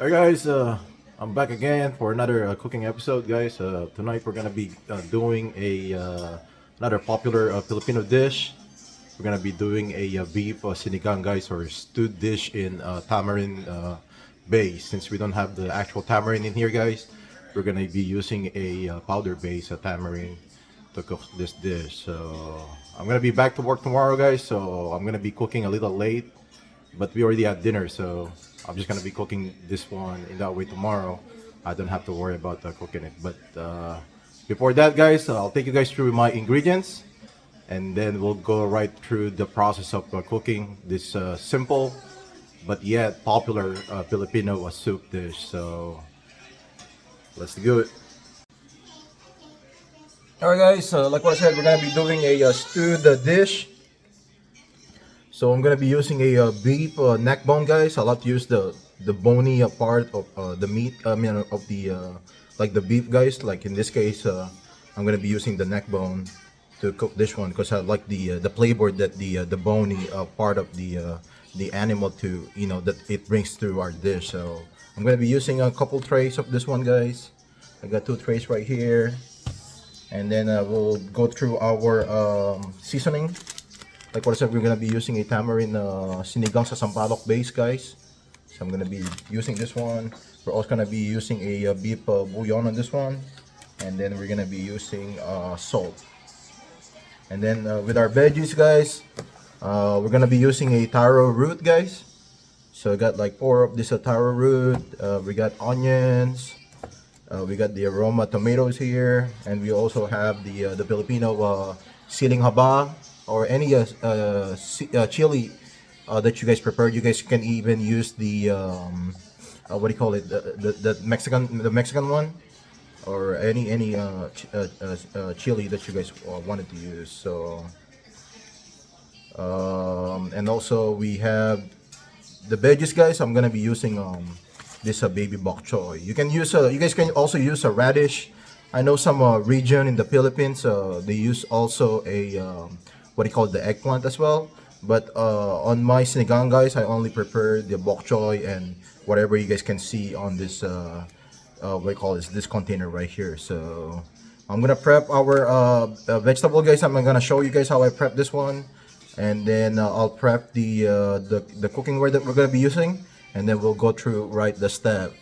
Alright guys, I'm back again for another cooking episode guys. Tonight we're gonna be doing another popular Filipino dish. We're gonna be doing a beef sinigang guys, or stewed dish in tamarind base. Since we don't have the actual tamarind in here guys, we're gonna be using a powder base tamarind to cook this dish. So I'm gonna be back to work tomorrow guys, so I'm gonna be cooking a little late, but we already had dinner, so I'm just gonna be cooking this one in that way tomorrow. I don't have to worry about cooking it. But before that, guys, I'll take you guys through my ingredients, and then we'll go right through the process of cooking this simple but yet popular Filipino soup dish. So let's do it. Alright, guys. Like what I said, we're gonna be doing a stewed dish. So I'm gonna be using a beef neck bone, guys. I love to use the bony part of the meat. I mean, of the like the beef, guys. Like in this case, I'm gonna be using the neck bone to cook this one because I like the flavor that the bony part of the animal to that it brings to our dish. So I'm gonna be using a couple trays of this one, guys. I got two trays right here, and then we'll go through our seasoning. Like what I said, we're gonna be using a tamarind sinigang sa sampalok base, guys. So I'm gonna be using this one. We're also gonna be using a beef bouillon on this one, and then we're gonna be using salt. And then with our veggies, guys, we're gonna be using a taro root, guys. So I got like 4 of this taro root. We got onions. We got the aroma tomatoes here, and we also have the Filipino siling haba, or any chili that you guys prefer. You guys can even use the what do you call it? The Mexican one, or any chili that you guys wanted to use. So and also we have the veggies, guys. I'm gonna be using this baby bok choy. You can use you guys can also use a radish. I know some region in the Philippines they use also a what do you call it, the eggplant as well. But on my sinigang, guys, I only prepare the bok choy and whatever you guys can see on this what do you call this container right here. So I'm gonna prep our vegetable, guys. I'm gonna show you guys how I prep this one, and then I'll prep the cooking ware that we're gonna be using, and then we'll go through right the step.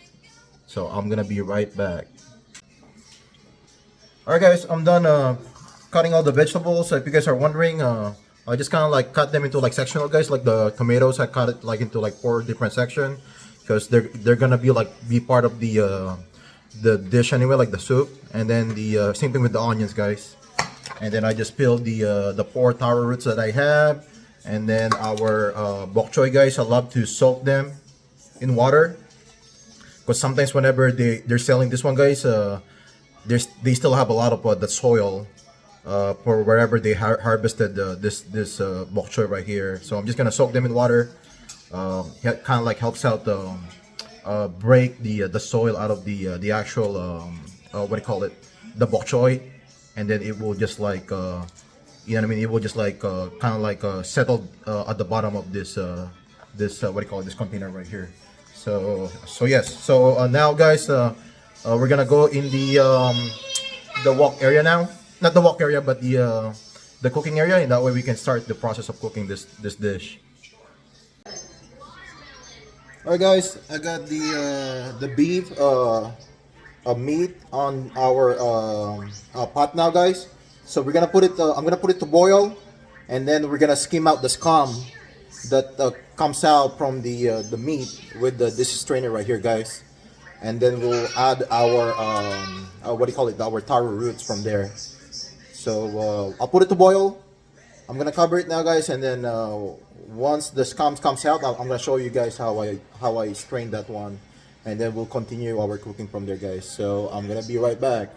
So I'm gonna be right back. Alright, guys, I'm done cutting all the vegetables. So if you guys are wondering, I just kind of like cut them into like sectional, guys. Like the tomatoes, I cut it like into like 4 different sections because they're gonna be part of the dish anyway, like the soup. And then the same thing with the onions, guys. And then I just peeled the 4 taro roots that I have, and then our bok choy, guys. I love to soak them in water because sometimes whenever they're selling this one, guys, they still have a lot of the soil for wherever they harvested this bok choy right here. So I'm just gonna soak them in water. Kind of like helps out break the soil out of the actual what do you call it, the bok choy, and then it will just like you know what I mean. It will just like kind of like settle at the bottom of this what do you call it, this container right here. So yes. So now, guys, we're gonna go in the wok area now. Not the wok area, but the cooking area, and that way we can start the process of cooking this dish. Alright, guys, I got the beef meat on our pot now, guys. So we're gonna put it. I'm gonna put it to boil, and then we're gonna skim out the scum that comes out from the meat with this strainer right here, guys. And then we'll add our what do you call it, our taro roots from there. So I'll put it to boil. I'm gonna cover it now, guys, and then once the scum comes out, I'm gonna show you guys how I strain that one, and then we'll continue our cooking from there, guys. So I'm gonna be right back.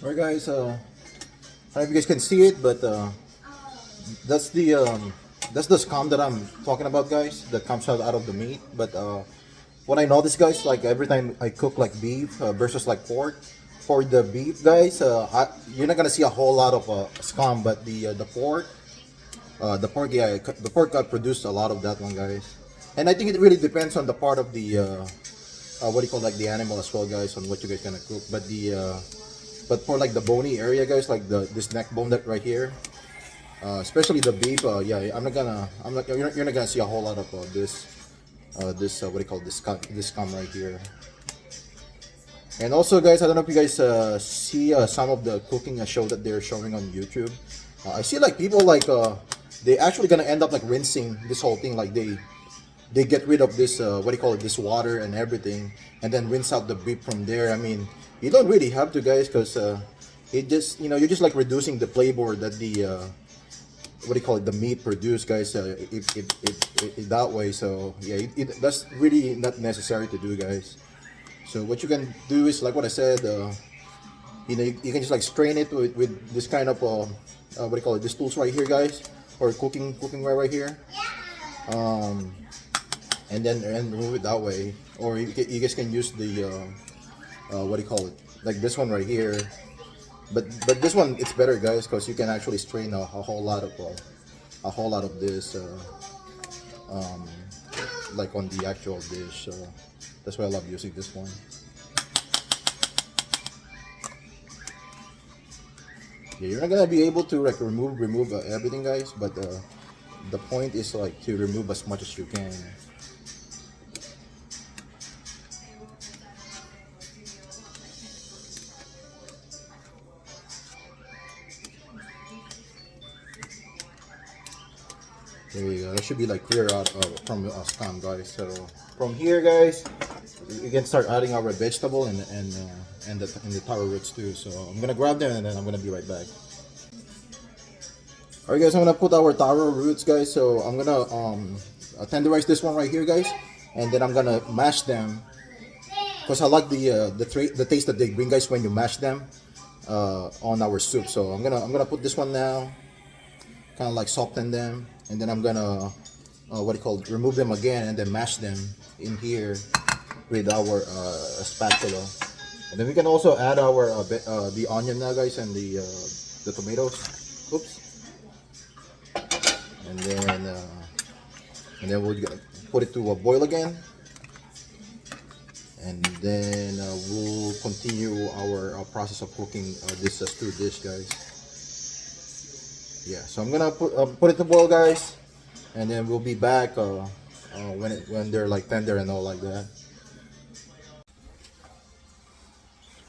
Alright, guys, I don't know if you guys can see it, but that's the scum that I'm talking about, guys, that comes out of the meat. But what I noticed, guys, like every time I cook like beef versus like pork, for the beef, guys, you're not gonna see a whole lot of scum, but the pork, yeah, the pork got produced a lot of that one, guys. And I think it really depends on the part of the what do you call, like the animal as well, guys, on what you guys gonna cook. But the but for like the bony area, guys, like the this neck bone that right here, especially the beef, yeah, you're not gonna see a whole lot of this what do you call this scum right here. And also, guys, I don't know if you guys see some of the cooking show that they're showing on YouTube. I see like people like they actually gonna end up like rinsing this whole thing, like they get rid of this what do you call it, this water and everything, and then rinse out the beef from there. I mean, you don't really have to, guys, because it just, you're just like reducing the flavor that the what do you call it, the meat produce, guys, that way. So yeah, that's really not necessary to do, guys. So what you can do is like what I said, you can just like strain it with this kind of what do you call it, these tools right here, guys, or cooking right here, um, and remove it that way. Or you guys can use the what do you call it, like this one right here. But this one, it's better, guys, because you can actually strain a whole lot of this um, like on the actual dish. So that's why I love using this one. Yeah, you're not gonna be able to like remove everything, guys, but the point is like to remove as much as you can. There you go. That should be like clear out from scum, guys. So from here, guys, we can start adding our vegetable and the taro roots too. So I'm gonna grab them and then I'm gonna be right back. All right, guys. I'm gonna put our taro roots, guys. So I'm gonna tenderize this one right here, guys, and then I'm gonna mash them because I like the taste that they bring, guys, when you mash them on our soup. So I'm gonna put this one now, kind of like soften them, and then I'm gonna what do you call it, remove them again and then mash them in here with our spatula. And then we can also add our the onion now, guys, and the tomatoes. Oops. And then we'll put it to a boil again, and then we'll continue our process of cooking this stew dish, guys. Yeah, so I'm gonna put it to boil, guys, and then we'll be back when they're like tender and all like that.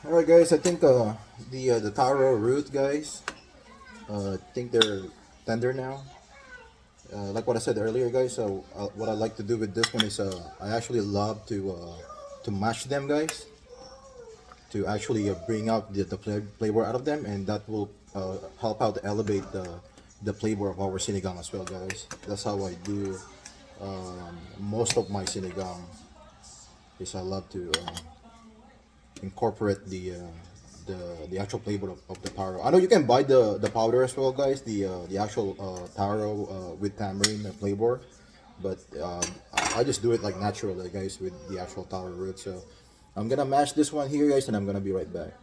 All right, guys, I think the taro root, guys, I think they're tender now. Like what I said earlier, guys. So what I like to do with this one is I actually love to mash them, guys, to actually bring out the flavor out of them, and that will help out to elevate the flavor of our sinigang as well, guys. That's how I do most of my sinigang. Is I love to incorporate the actual flavor of the taro. I know you can buy the powder as well, guys. The actual taro with tamarind flavor, but I just do it like naturally, guys, with the actual taro root. So I'm gonna mash this one here, guys, and I'm gonna be right back.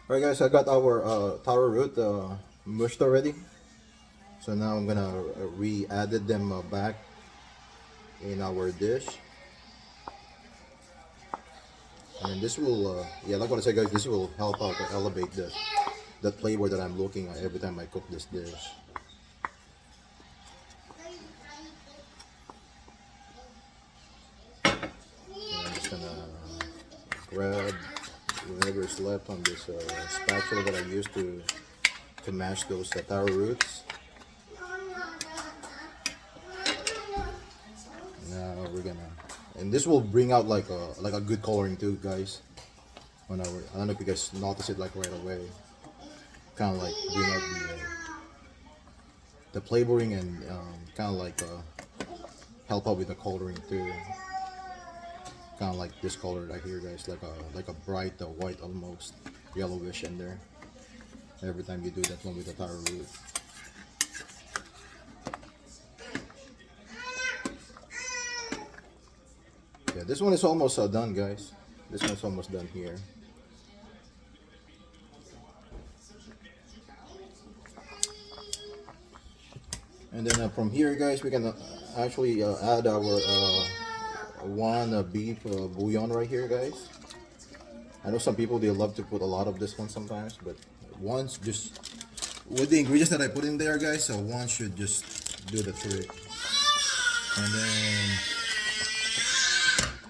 Alright, guys, I got our taro root mushed already. So now I'm gonna re-added them back in our dish. And this will, yeah, like what I said, guys, this will help out to elevate the flavor that I'm looking at every time I cook this dish. And I'm just gonna grab whatever is left on this spatula that I used to mash those taro roots. Now we're gonna, and this will bring out like a good coloring too, guys. I don't know if you guys notice it like right away. Kind of like bring out the flavoring and kind of like help out with the coloring too. Kind of like this color right here, guys, like a bright white, almost yellowish in there. Every time you do that one with the taro root. Yeah, this one is almost done, guys. This one's almost done here. And then from here, guys, we can actually add our one beef bouillon right here, guys. I know some people, they love to put a lot of this one sometimes, but once just with the ingredients that I put in there, guys, so one should just do the trick.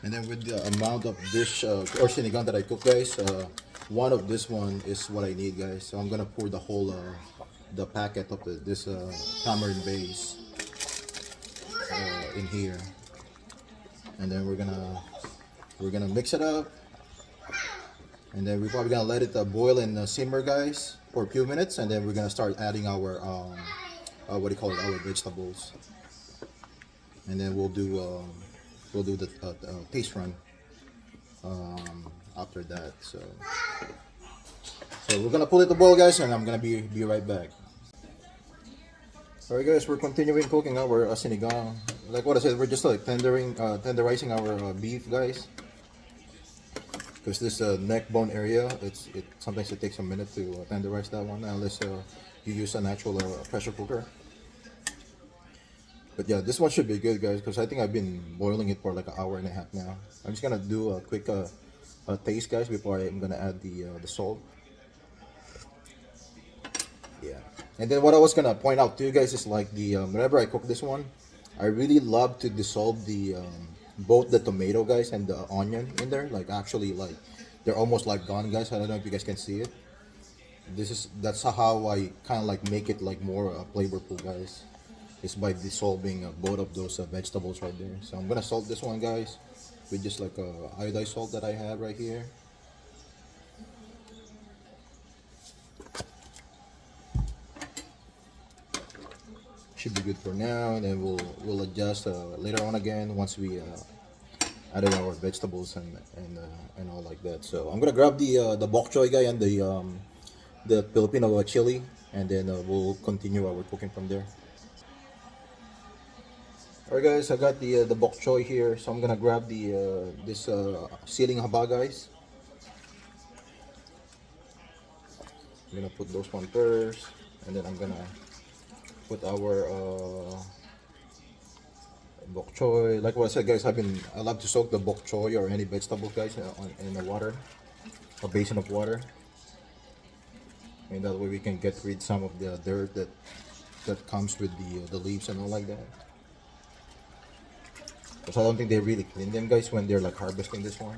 And then with the amount of dish or sinigang that I cook, guys, one of this one is what I need, guys. So I'm gonna pour the whole the packet of this tamarind base in here, and then we're gonna mix it up, and then we're probably gonna let it boil and simmer, guys, for a few minutes, and then we're gonna start adding our what do you call it, our vegetables, and then we'll do the taste run after that. So we're gonna pull it to boil, guys, and I'm gonna be right back. Alright, guys, we're continuing cooking our sinigang. Like what I said, we're just like tenderizing our beef, guys, because this neck bone area, sometimes it takes a minute to tenderize that one, unless you use an actual pressure cooker. But yeah, this one should be good, guys, because I think I've been boiling it for like an hour and a half now. I'm just gonna do a quick taste, guys, before I'm gonna add the salt. Yeah, and then what I was gonna point out to you guys is like whenever I cook this one, I really love to dissolve the both the tomato, guys, and the onion in there. Like actually, like they're almost like gone, guys. I don't know if you guys can see it. That's how I kind of like make it like more flavorful, guys. Is by dissolving both of those vegetables right there. So I'm gonna salt this one, guys, with just like iodized salt that I have right here. Should be good for now, and then we'll adjust later on again once we added our vegetables and all like that. So I'm gonna grab the bok choy, guy, and the Filipino chili, and then we'll continue our cooking from there. Alright, guys, I got the bok choy here, so I'm gonna grab this siling haba, guys. I'm gonna put those one first, and then I'm gonna put our bok choy. Like what I said, guys, I love to soak the bok choy or any vegetable, guys, in the water, a basin of water, and that way we can get rid some of the dirt that comes with the leaves and all like that. Because I don't think they really clean them, guys, when they're like harvesting this one.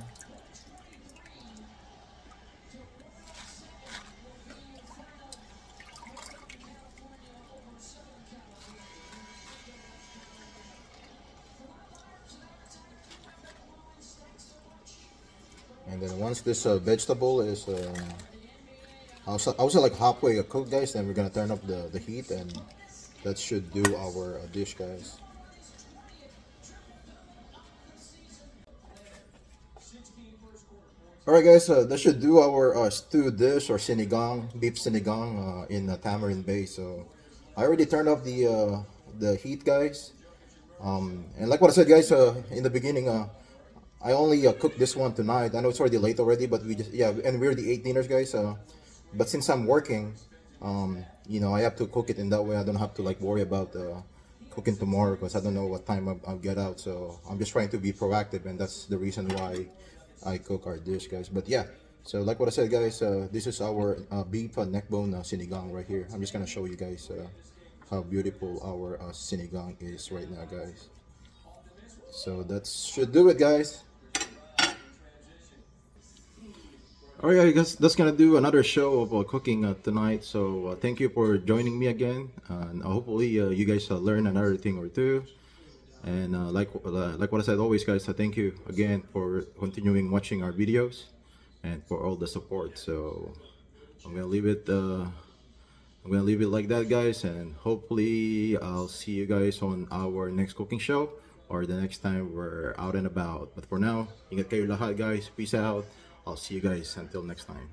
And then once this vegetable is, I was like halfway cooked, guys, then we're gonna turn up the heat, and that should do our dish, guys. Alright, guys, that should do our stew dish or sinigang, beef sinigang in tamarind base. So I already turned off the heat, guys. And like what I said, guys, in the beginning, I only cooked this one tonight. I know it's already late already, but and we already ate dinners, guys. But since I'm working, you know, I have to cook it in that way. I don't have to like worry about cooking tomorrow, because I don't know what time I'll get out. So I'm just trying to be proactive, and that's the reason why I cook our dish, guys. But yeah, so like what I said, guys, this is our beef neck bone sinigang right here. I'm just gonna show you guys how beautiful our sinigang is right now, guys. So that should do it, guys. Alright, guys, that's gonna do another show of cooking tonight. So thank you for joining me again, and hopefully you guys learn another thing or two. And like what I said always, guys, thank you again for continuing watching our videos and for all the support. So I'm gonna leave it like that, guys, and hopefully I'll see you guys on our next cooking show or the next time we're out and about. But for now, ingat kayo lahat, guys. Peace out. I'll see you guys until next time.